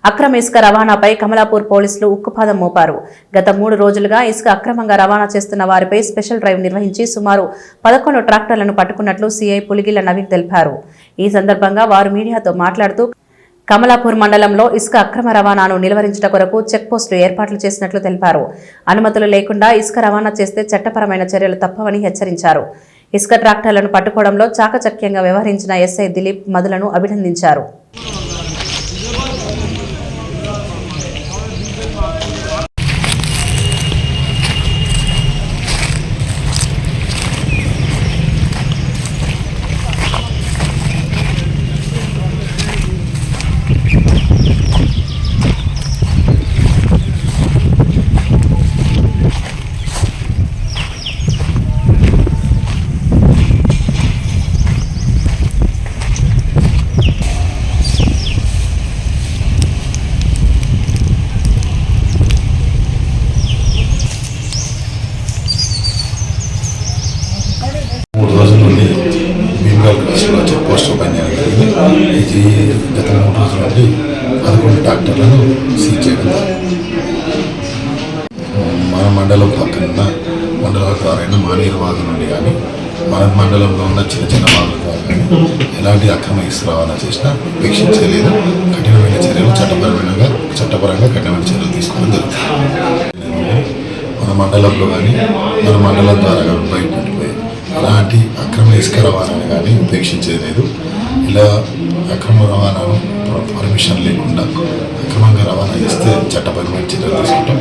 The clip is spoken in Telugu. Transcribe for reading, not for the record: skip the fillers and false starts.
అక్రమ ఇసుక రవాణాపై కమలాపూర్ పోలీసులు ఉక్కుపాదం మోపారు. గత 3 రోజులుగా ఇసుక అక్రమంగా రవాణా చేస్తున్న వారిపై స్పెషల్ డ్రైవ్ నిర్వహించి సుమారు 11 ట్రాక్టర్లను పట్టుకున్నట్లు సీఐ పులిగిళ్ల నవీన్ తెలిపారు. ఈ సందర్భంగా వారు మీడియాతో మాట్లాడుతూ కమలాపూర్ మండలంలో ఇసుక అక్రమ రవాణాను నిలువరించట కొరకు చెక్ పోస్టులు ఏర్పాట్లు చేసినట్లు తెలిపారు. అనుమతులు లేకుండా ఇసుక రవాణా చేస్తే చట్టపరమైన చర్యలు తప్పవని హెచ్చరించారు. ఇసుక ట్రాక్టర్లను పట్టుకోవడంలో చాకచక్యంగా వ్యవహరించిన ఎస్ఐ దిలీప్ మధులను అభినందించారు. చెక్ పోస్ట్ ఓపెన్ చేయడం జరిగింది. ఇది గత 3 రోజుల నుండి 11 ట్రాక్టర్లను సీజ్ చేయడం జరిగింది. మన మండలం పక్కన మండలాల ద్వారా మానేరు వాగు నుండి కానీ మన మండలంలో ఉన్న చిన్న చిన్న వాగుల ద్వారా కానీ ఎలాంటి అక్రమ ఇసుక రవాణా చేసినా ఉపేక్షించలేదు. కఠినమైన చర్యలు చట్టపరంగా కఠినమైన చర్యలు తీసుకోవడం జరుగుతుంది. మన మండలంలో కానీ మన మండలం ద్వారా కానీ బయట అలాంటి అక్రమ ఇసుక రవాణాను కానీ ఉపేక్షించేది లేదు. ఇలా అక్రమ రవాణాను పర్మిషన్ లేకుండా అక్రమంగా రవాణా చేస్తే చట్టపరమైన చర్యలు తీసుకుంటాం.